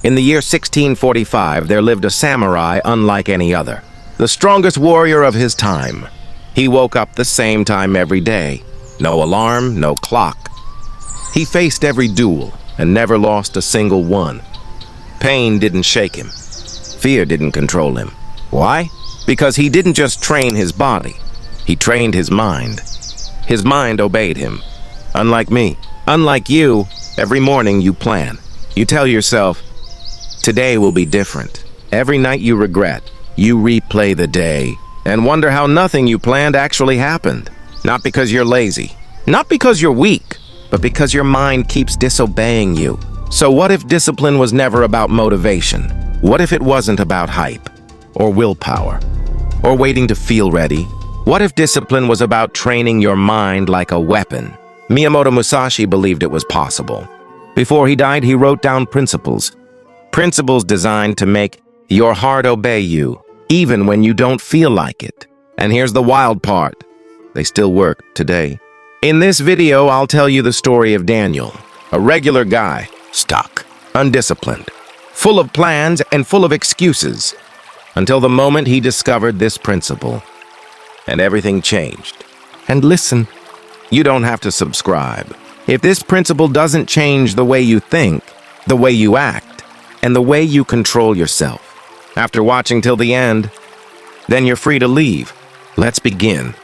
In the year 1645, there lived a samurai unlike any other, the strongest warrior of his time. He woke up the same time every day. No alarm, no clock. He faced every duel and never lost a single one. Pain didn't shake him. Fear didn't control him. Why? Because he didn't just train his body. He trained his mind. His mind obeyed him. Unlike me, unlike you, every morning you plan. You tell yourself, today will be different. Every night you regret. You replay the day and wonder how nothing you planned actually happened. Not because you're lazy, not because you're weak, but because your mind keeps disobeying you. So what if discipline was never about motivation? What if it wasn't about hype, or willpower, or waiting to feel ready? What if discipline was about training your mind like a weapon? Miyamoto Musashi believed it was possible. Before he died, he wrote down principles. Principles designed to make your heart obey you, even when you don't feel like it. And here's the wild part. They still work today. In this video, I'll tell you the story of Daniel, a regular guy, stuck, undisciplined, full of plans and full of excuses, until the moment he discovered this principle. And everything changed. And listen, you don't have to subscribe. If this principle doesn't change the way you think, the way you act, and the way you control yourself, after watching till the end, then you're free to leave. Let's begin.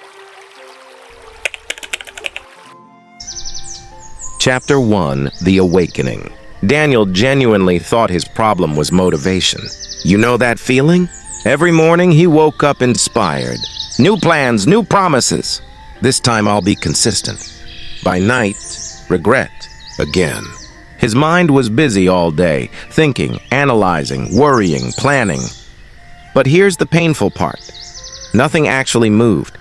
Chapter 1, The Awakening. Daniel genuinely thought his problem was motivation. You know that feeling? Every morning he woke up inspired. New plans, new promises. This time I'll be consistent. By night, regret again. His mind was busy all day, thinking, analyzing, worrying, planning. But here's the painful part. Nothing actually moved.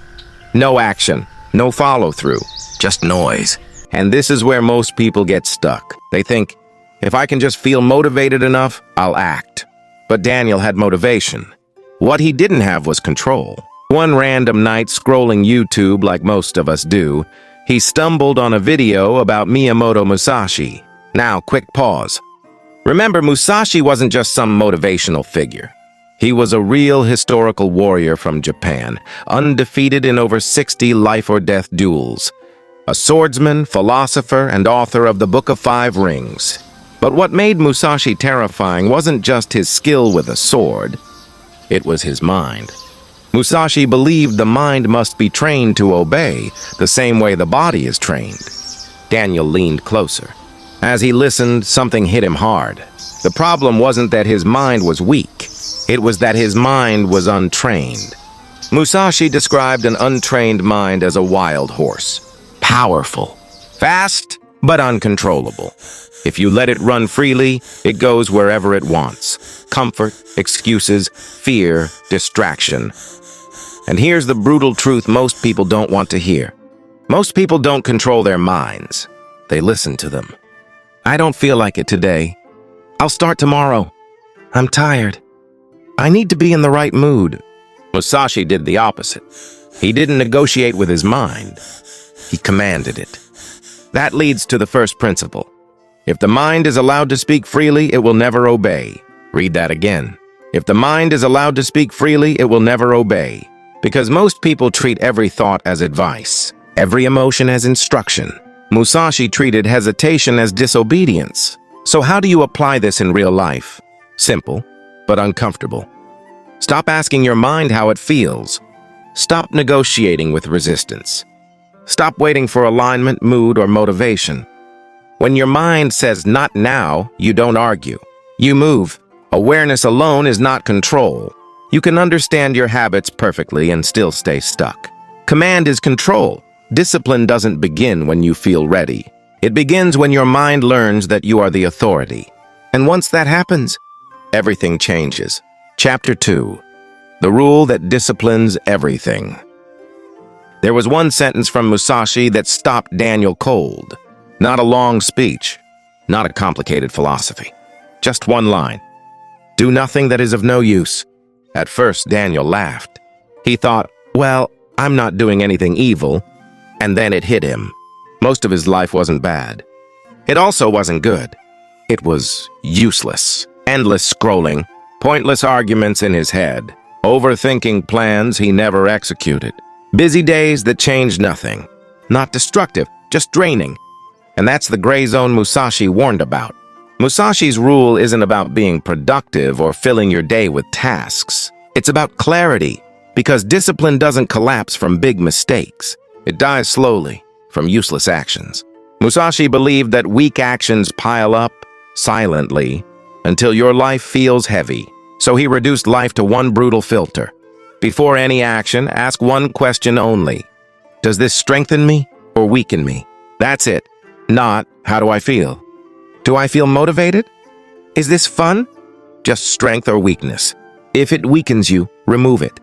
No action, no follow-through, just noise. And this is where most people get stuck. They think, if I can just feel motivated enough, I'll act. But Daniel had motivation. What he didn't have was control. One random night, scrolling YouTube like most of us do, he stumbled on a video about Miyamoto Musashi. Now, quick pause. Remember, Musashi wasn't just some motivational figure. He was a real historical warrior from Japan, undefeated in over 60 life-or-death duels. A swordsman, philosopher, and author of the Book of Five Rings. But what made Musashi terrifying wasn't just his skill with a sword. It was his mind. Musashi believed the mind must be trained to obey, the same way the body is trained. Daniel leaned closer. As he listened, something hit him hard. The problem wasn't that his mind was weak. It was that his mind was untrained. Musashi described an untrained mind as a wild horse. Powerful, fast, but uncontrollable. If you let it run freely, it goes wherever it wants. Comfort, excuses, fear, distraction. And here's the brutal truth most people don't want to hear. Most people don't control their minds. They listen to them. I don't feel like it today. I'll start tomorrow. I'm tired. I need to be in the right mood. Musashi did the opposite. He didn't negotiate with his mind. He commanded it. That leads to the first principle. If the mind is allowed to speak freely, it will never obey. Read that again. If the mind is allowed to speak freely, it will never obey. Because most people treat every thought as advice, every emotion as instruction. Musashi treated hesitation as disobedience. So how do you apply this in real life? Simple, but uncomfortable. Stop asking your mind how it feels. Stop negotiating with resistance. Stop waiting for alignment, mood, or motivation. When your mind says not now, you don't argue. You move. Awareness alone is not control. You can understand your habits perfectly and still stay stuck. Command is control. Discipline doesn't begin when you feel ready. It begins when your mind learns that you are the authority. And once that happens, everything changes. Chapter 2. The rule that disciplines everything. There was one sentence from Musashi that stopped Daniel cold. Not a long speech, not a complicated philosophy. Just one line. Do nothing that is of no use. At first, Daniel laughed. He thought, well, I'm not doing anything evil. And then it hit him. Most of his life wasn't bad. It also wasn't good. It was useless. Endless scrolling, pointless arguments in his head, overthinking plans he never executed. Busy days that changed nothing. Not destructive, just draining. And that's the gray zone Musashi warned about. Musashi's rule isn't about being productive or filling your day with tasks. It's about clarity, because discipline doesn't collapse from big mistakes. It dies slowly from useless actions. Musashi believed that weak actions pile up silently until your life feels heavy. So he reduced life to one brutal filter. Before any action, ask one question only. Does this strengthen me or weaken me? That's it. Not, how do I feel? Do I feel motivated? Is this fun? Just strength or weakness. If it weakens you, remove it.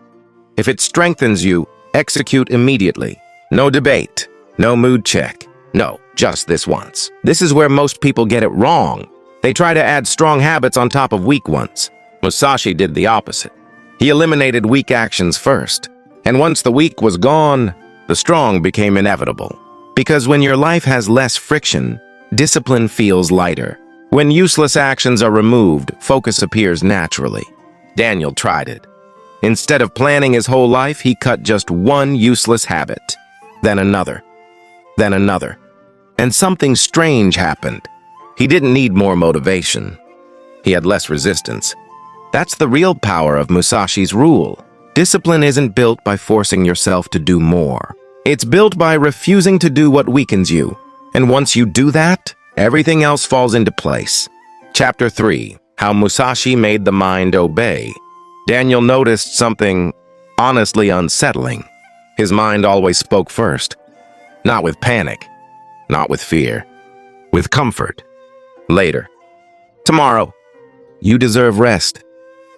If it strengthens you, execute immediately. No debate, no mood check. No, just this once. This is where most people get it wrong. They try to add strong habits on top of weak ones. Musashi did the opposite. He eliminated weak actions first. And once the weak was gone, the strong became inevitable. Because when your life has less friction, discipline feels lighter. When useless actions are removed, focus appears naturally. Daniel tried it. Instead of planning his whole life, he cut just one useless habit. Then another. Then another. And something strange happened. He didn't need more motivation. He had less resistance. That's the real power of Musashi's rule. Discipline isn't built by forcing yourself to do more. It's built by refusing to do what weakens you. And once you do that, everything else falls into place. Chapter 3. How Musashi Made the Mind Obey. Daniel noticed something honestly unsettling. His mind always spoke first. Not with panic. Not with fear. With comfort. Later. Tomorrow. You deserve rest.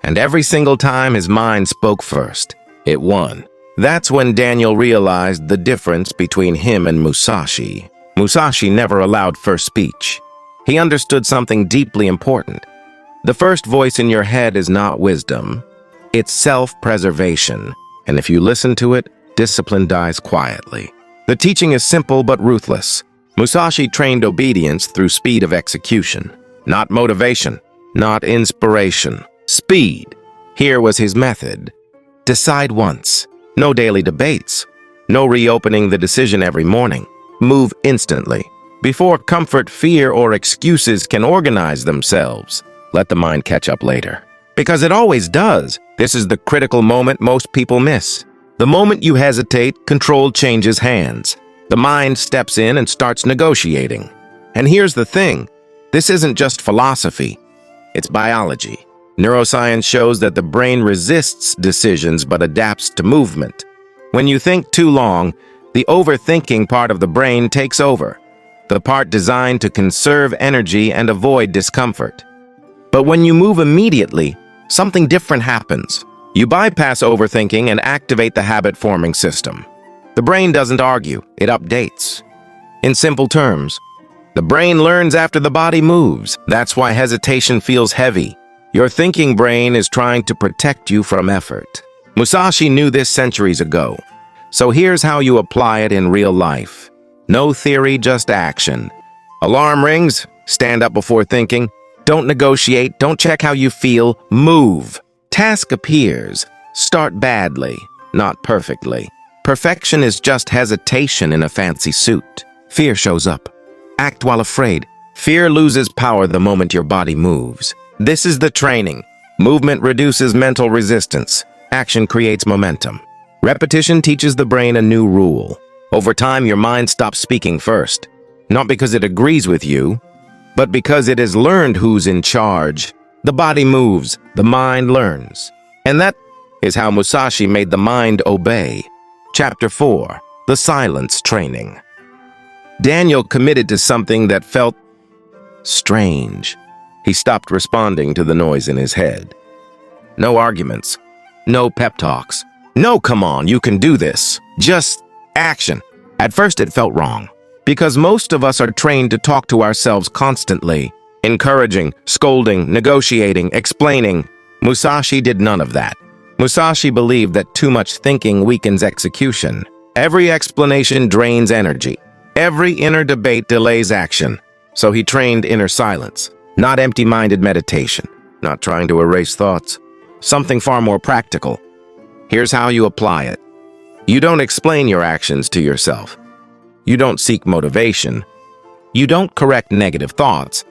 And every single time his mind spoke first, it won. That's when Daniel realized the difference between him and Musashi. Musashi never allowed first speech. He understood something deeply important. The first voice in your head is not wisdom. It's self-preservation. And if you listen to it, discipline dies quietly. The teaching is simple but ruthless. Musashi trained obedience through speed of execution. Not motivation. Not inspiration. Speed. Here was his method. Decide once. No daily debates. No reopening the decision every morning. Move instantly. Before comfort, fear, or excuses can organize themselves, let the mind catch up later. Because it always does. This is the critical moment most people miss. The moment you hesitate, control changes hands. The mind steps in and starts negotiating. And here's the thing. This isn't just philosophy. It's biology. Neuroscience shows that the brain resists decisions but adapts to movement. When you think too long, the overthinking part of the brain takes over, the part designed to conserve energy and avoid discomfort. But when you move immediately, something different happens. You bypass overthinking and activate the habit-forming system. The brain doesn't argue, it updates. In simple terms, the brain learns after the body moves. That's why hesitation feels heavy. Your thinking brain is trying to protect you from effort. Musashi knew this centuries ago. So here's how you apply it in real life. No theory, just action. Alarm rings, stand up before thinking. Don't negotiate, don't check how you feel, move. Task appears. Start badly, not perfectly. Perfection is just hesitation in a fancy suit. Fear shows up. Act while afraid. Fear loses power the moment your body moves. This is the training. Movement reduces mental resistance. Action creates momentum. Repetition teaches the brain a new rule. Over time, your mind stops speaking first. Not because it agrees with you, but because it has learned who's in charge. The body moves, the mind learns. And that is how Musashi made the mind obey. Chapter 4. The Silence Training. Daniel committed to something that felt strange. He stopped responding to the noise in his head. No arguments. No pep talks. No, come on, you can do this. Just action. At first it felt wrong, because most of us are trained to talk to ourselves constantly, encouraging, scolding, negotiating, explaining. Musashi did none of that. Musashi believed that too much thinking weakens execution. Every explanation drains energy. Every inner debate delays action. So he trained inner silence, not empty-minded meditation. not trying to erase thoughts. Something far more practical. Here's how you apply it. You don't explain your actions to yourself. You don't seek motivation. You don't correct negative thoughts.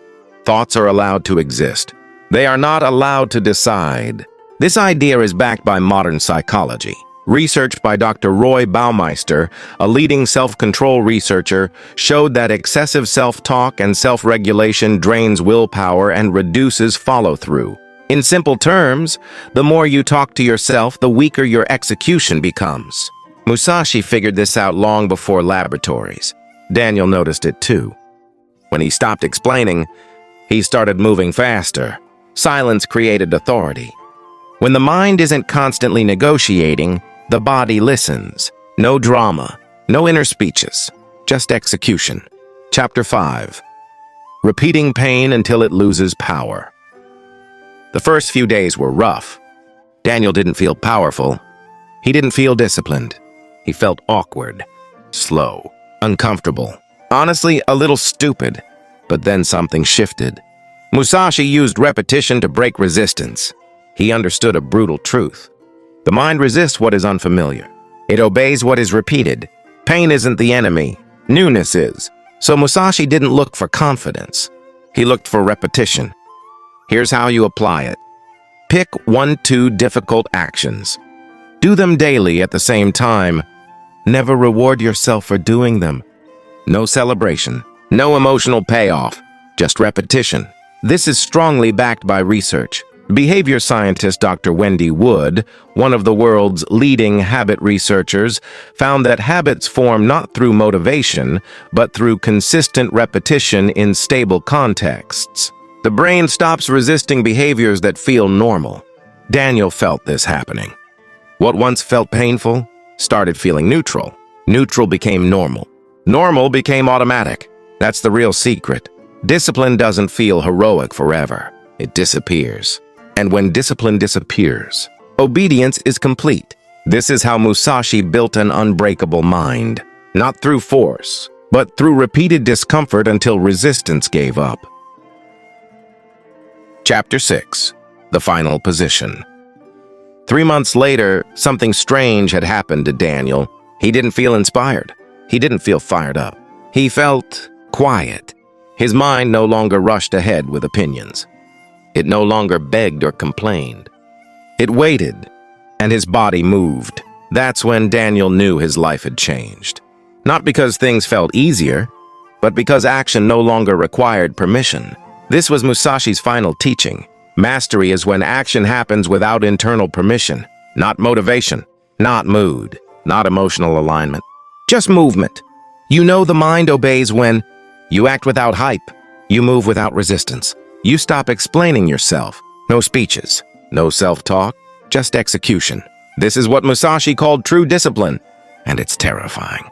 Thoughts are allowed to exist. They are not allowed to decide. This idea is backed by modern psychology. Research by Dr. Roy Baumeister, a leading self-control researcher, showed that excessive self-talk and self-regulation drains willpower and reduces follow-through. In simple terms, the more you talk to yourself, the weaker your execution becomes. Musashi figured this out long before laboratories. Daniel noticed it too. When he stopped explaining, he started moving faster. Silence created authority. When the mind isn't constantly negotiating, the body listens. No drama, no inner speeches, just execution. Chapter 5. Repeating pain until it loses power. The first few days were rough. Daniel didn't feel powerful. He didn't feel disciplined. He felt awkward, slow, uncomfortable, honestly a little stupid. But then something shifted. Musashi used repetition to break resistance. He understood a brutal truth. The mind resists what is unfamiliar. It obeys what is repeated. Pain isn't the enemy. Newness is. So Musashi didn't look for confidence. He looked for repetition. Here's how you apply it. Pick 1-2 difficult actions. Do them daily at the same time. Never reward yourself for doing them. No celebration. No emotional payoff. Just repetition. This is strongly backed by research. Behavior scientist Dr. Wendy Wood, one of the world's leading habit researchers, found that habits form not through motivation, but through consistent repetition in stable contexts. The brain stops resisting behaviors that feel normal. Daniel felt this happening. What once felt painful started feeling neutral. Neutral became normal. Normal became automatic. That's the real secret. Discipline doesn't feel heroic forever. It disappears. And when discipline disappears, obedience is complete. This is how Musashi built an unbreakable mind. Not through force, but through repeated discomfort until resistance gave up. Chapter 6. The Final Position. 3 months later, something strange had happened to Daniel. He didn't feel inspired. He didn't feel fired up. He felt quiet. His mind no longer rushed ahead with opinions. It no longer begged or complained. It waited, and his body moved. That's when Daniel knew his life had changed. Not because things felt easier, but because action no longer required permission. This was Musashi's final teaching. Mastery is when action happens without internal permission, not motivation, not mood, not emotional alignment, just movement. You know the mind obeys when you act without hype, you move without resistance. You stop explaining yourself. No speeches, no self-talk, just execution. This is what Musashi called true discipline, and it's terrifying.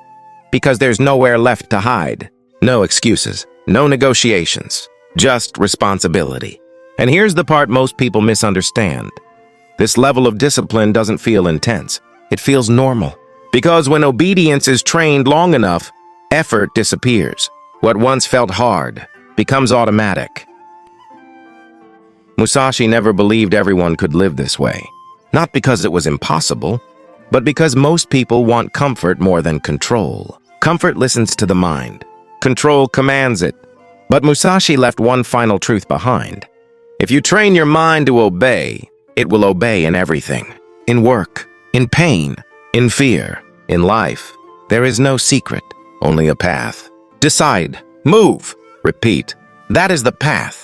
Because there's nowhere left to hide. No excuses, no negotiations, just responsibility. And here's the part most people misunderstand. This level of discipline doesn't feel intense. It feels normal. Because when obedience is trained long enough, effort disappears. What once felt hard becomes automatic. Musashi never believed everyone could live this way. Not because it was impossible, but because most people want comfort more than control. Comfort listens to the mind. Control commands it. But Musashi left one final truth behind. If you train your mind to obey, it will obey in everything. In work, in pain, in fear, in life. There is no secret, only a path. Decide, move, repeat. That is the path.